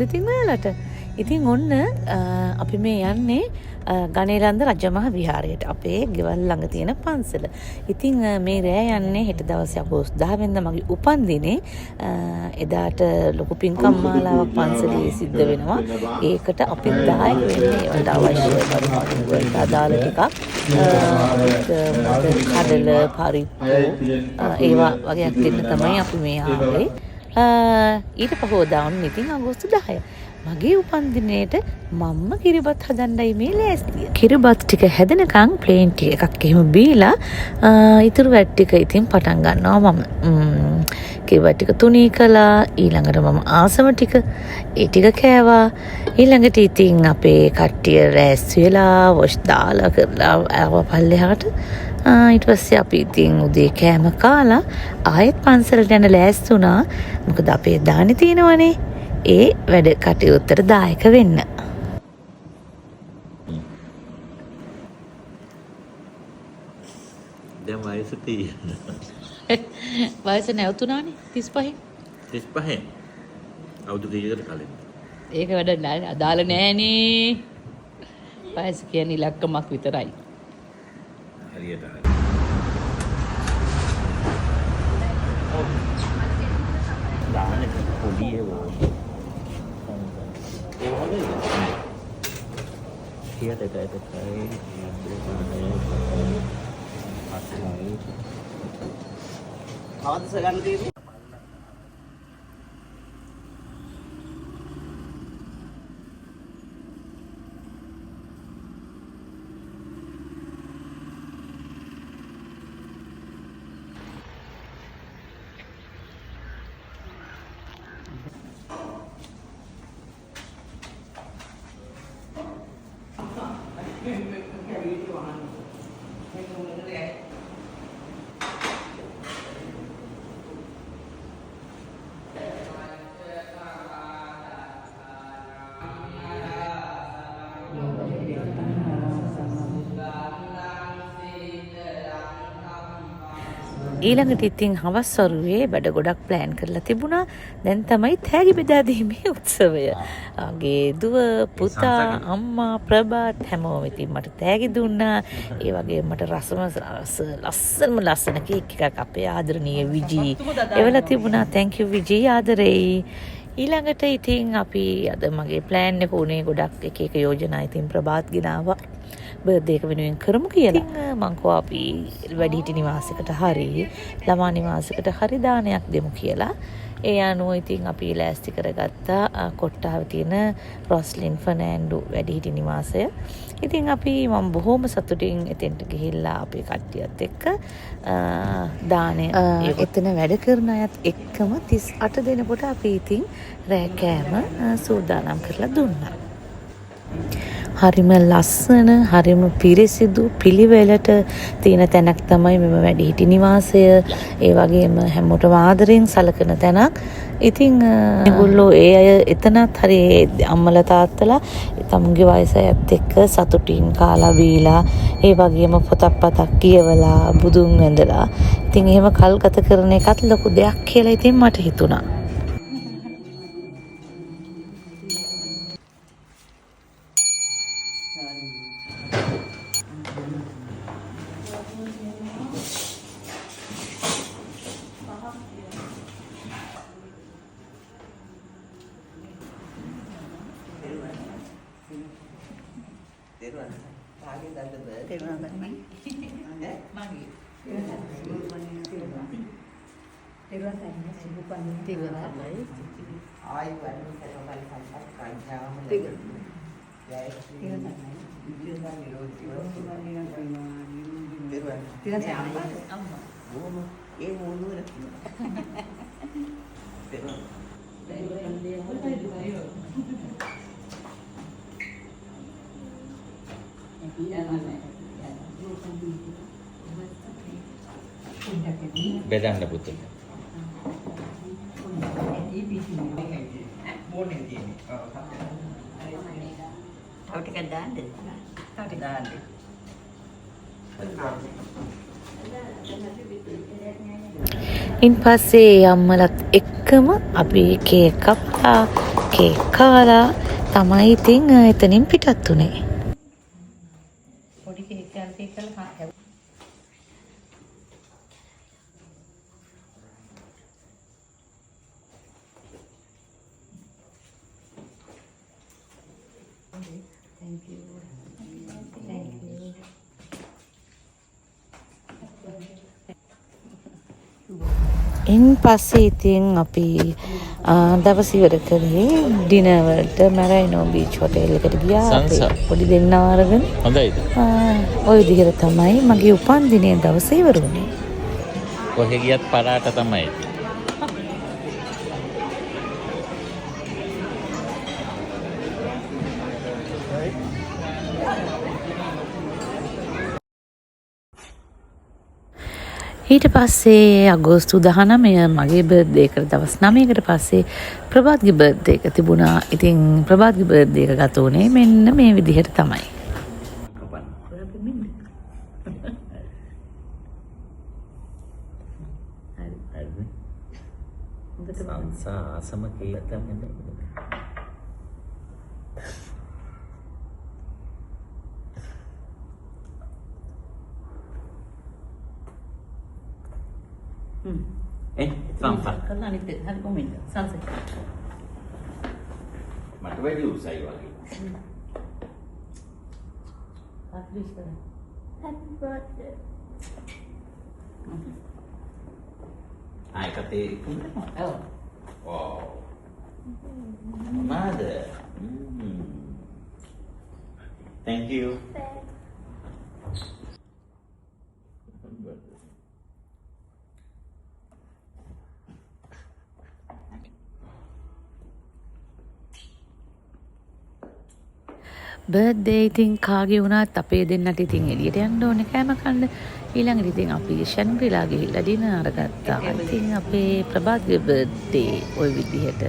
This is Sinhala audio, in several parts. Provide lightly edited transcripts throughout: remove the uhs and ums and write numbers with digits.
ඉතින් ඔයාලට. ඉතින් ඔන්න අපි මේ යන්නේ ගණේලන්ද රජමහා විහාරයට. අපේ ගෙවල් ළඟ තියෙන පන්සල. ඉතින් මේ රෑ යන්නේ හෙට දවසේ අගෝස්තු 10 වෙනිදා මගේ උපන්දිනේ. එදාට ලොකු පින්කම් මාලාවක් පන්සලේ සිද්ධ වෙනවා. ඒකට අපි දායක වෙන්නේ ඒකට අවශ්‍ය වලට අදාළ ටිකක්. කඩල, පරිප්පු ඒවා වගේක් දෙන්න තමයි අපි මේ ආවේ. ඊට පහෝදා වුණ ඉතින් අගෝස්තු 10. මගේ උපන්දිනේට මම්ම කිරිබත් හදන්නයි මේ ලෑස්තිය. කිරිබත් ටික හැදෙනකන් ප්ලේන් ටී එකක් එහෙම බීලා ඉතුරු වැඩ ටික ඉතින් පටන් ගන්නවා මම. කිරිබත් ටික තුනී කළා. ඊළඟට මම ආසම ටික ඒ ටික කෑවා. ඊළඟට ඉතින් අපේ කට්ටිය රැස් වෙලා වොෂ් දාලා කරලා ආවා පල්ලෙහාට. ඊට පස්සේ අපි ඉතින් උදේ කෑම කාලා ආයෙත් පන්සලට යන ලෑස්ති වුණා. මොකද අපේ දානේ තියෙනවනේ. ඒ වැඩ කටයුත්තට දායක වෙන්න. දැන් වයස තියෙන. වයස නැවතුණානේ 35. 35. අවුරුදු කීයකට කලින්. ඒක වැඩ නෑ අදාළ නෑනේ. වයස කියන්නේ ඉලක්කමක් විතරයි. හරියට හරි. දාන්නේ පොඩි ඒවා. Kia tay tay tay tay Kawan segan diri. ඊළඟට ඉතින් හවස් වරුවේ වැඩ ගොඩක් ප්ලෑන් කරලා තිබුණා. දැන් තමයි තෑගි බෙදා දීමේ උත්සවය. ආගේ දුව, පුතා, අම්මා, ප්‍රභාත් හැමෝම ඉතින් මට තෑගි දුන්නා. ඒ වගේම මට ලස්සන කේක් එකක් අපේ ආදරණීය විජී එවලා තිබුණා. thank you විජී ආදරෙයි. ඊළඟට ඉතින් අපි අද මගේ ප්ලෑන් එක උනේ ගොඩක් එක යෝජනා ඉතින් ප්‍රභාත් ගෙනාවා. බර්ත්ඩේ එක වෙනුවෙන් කරමු කියලා. මං කෝ අපි වැඩිහිටි නිවාසයකට හරි ළමා නිවාසයකට හරි දානයක් දෙමු කියලා. ඒ අනුව ඉතින් අපි ලෑස්ති කරගත්තා කොට්ටාවේ තියෙන රොස්ලින් ෆර්නෑන්ඩෝ වැඩිහිටි නිවාසය. ඉතින් මම බොහොම සතුටින් එතෙන්ට ගිහිල්ලා අපේ කට්ටියත් එක්ක දානේ එතන වැඩ කරන අයත් එක්කම 38 දෙනෙකුට අපි ඉතින් රෑ කෑම සූදානම් කරලා දුන්නා. හරිම ලස්සන, හරිම පිරිසිදු පිළිවෙලට තියෙන තැනක් තමයි මෙම වැඩිහිටි නිවාසය. ඒ වගේම හැමෝටම ආදරෙන් සලකන තැනක්. ඉතින් ඒගොල්ලෝ ඒ අය එතනත් හරි අම්මලා තාත්තලා තමුන්ගේ වයස අයත් එක්ක සතුටින් කාලා බීලා ඒ වගේම පොතක් කියවලා බුදුන් වැඳලා ඉතින් එහෙම කල් ගත කරන එකත් ලොකු දෙයක් කියලා ඉතින් මට හිතුණා. බෙදන්න පුතේ. ඉන් පස්සේ අම්මලත් එක්කම අපි කේක් කපලා කේක් කාලා තමයි ඉතින් එතනින් පිටත් උනේ. පොඩි කේක් එකක් කළා. Thank you. Thank you. ඉන් පස්සේ ඉතින් අපි දවස් ඉවර කරේ ඩිනර් වලට මැරයිනෝ බීච් හොටෙල් එකට ගියා. පොඩි දෙන්නා අරගෙන. හොඳයිද? ওই විදිහට තමයි මගේ උපන්දිනයේ දවස ඉවර වුණේ. කොහෙ ගියත් පරාට තමයි. ඊට පස්සේ අගෝස්තු 19 මගේ බර්ත්ඩේ එකට දවස් 9කට පස්සේ ප්‍රභාත්ගේ බර්ත්ඩේ එක තිබුණා. ඉතින් ප්‍රභාත්ගේ බර්ත්ඩේ එක ගත උනේ මෙන්න මේ විදිහට තමයි. ආසම කේක් ගන්න. සංසත් කරලා අනිත් එක හරි කොමෙන්ට් සංසත් මට වැඩි උසයි වගේ. Happy birthday. කතේ ඔව්. wow. Mother. Thank you. Birthday ඉතින් කාගේ වුණත් අපේ දෙන්නට ඉතින් එළියට යන්න ඕනේ කෑම කන්න. ඊළඟට ඉතින් අපි ෂන්ග්‍රීලා ගිහිල්ලා ඩිනර් අරගත්තා. ඉතින් අපේ ප්‍රභාත්ගේ බර්ත්ඩේ ওই විදිහට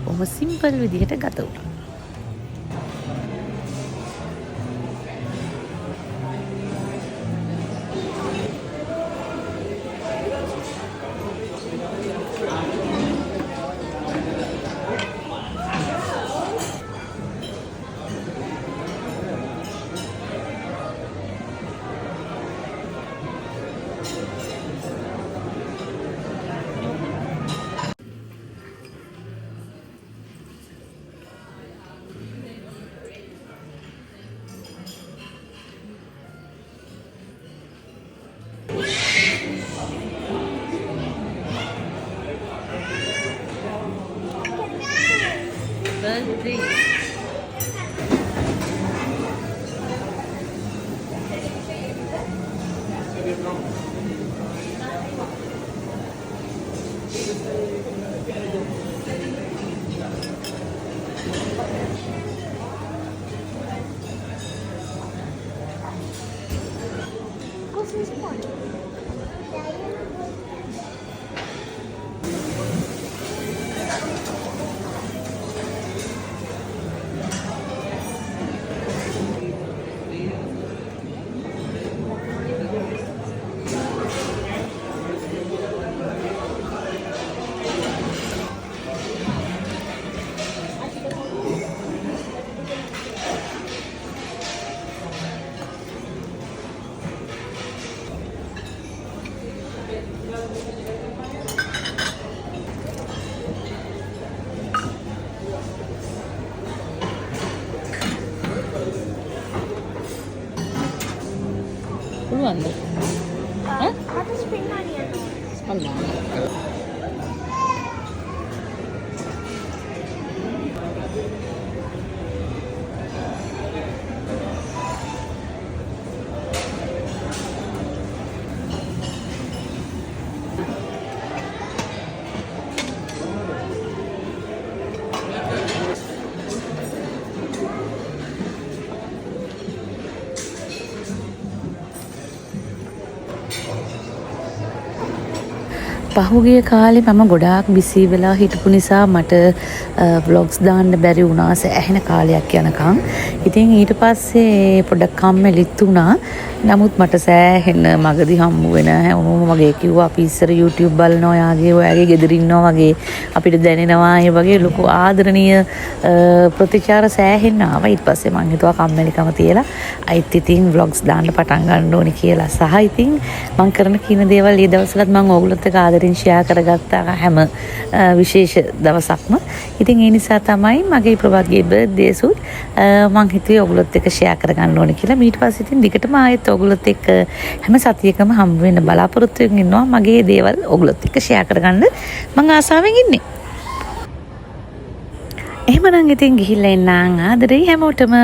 බොහොම සිම්පල් විදිහට ගත වුණා. Birthday. පුළුවන්ද? මට ස්පින් හරියන්න ඕනේ. පහුගිය කාලේ මම ගොඩාක් බිසී වෙලා හිටපු නිසා මට ව්ලොග්ස් දාන්න බැරි වුණා සෑහෙන කාලයක් යනකම්. ඉතින් ඊට පස්සේ පොඩ්ඩක් කම්මැලිත් වුණා. නමුත් මට සෑහෙන මගදී හම්බ වෙන හැමෝම වගේ කිව්වා අපි ඉස්සර YouTube බලනවා ඔයාගේ ගෙදර ඉන්නවා වගේ අපිට දැනෙනවා ඒ වගේ ලොකු ආදරණීය ප්‍රතිචාර සෑහෙන්න ආවා. ඊට පස්සේ මම හිතුවා කම්මැලිකම තියලා අයිත් ඉතින් vlogs දාන්න පටන් ගන්න ඕනේ කියලා. සහ ඉතින් මම කරන කින දේවල් ඊ දවස්වලත් මම ඕගොල්ලොත් එක්ක ආදරෙන් ෂෙයා කරගත්තා හැම විශේෂ දවසක්ම. ඉතින් ඒ නිසා තමයි මගේ ප්‍රභාත්ගේ බර්ත්ඩේ සුත් මම හිතුවේ ඕගොල්ලොත් එක්ක ෂෙයා කරගන්න ඕනේ කියලා. ඊට පස්සේ ඉතින් දිගටම ආයෙත් ඕගොල්ලොත් එක්ක හැම සතියකම හම්බ වෙන්න බලාපොරොත්තු වෙමින් ඉන්නවා. මගේ දේවල් ඕගොල්ලොත් එක්ක ෂෙයා කරගන්න මම ආසාවෙන් ඉන්නේ. එහෙමනම් ඉතින් ගිහිල්ලා එන්නම් ආදරේ හැමෝටම.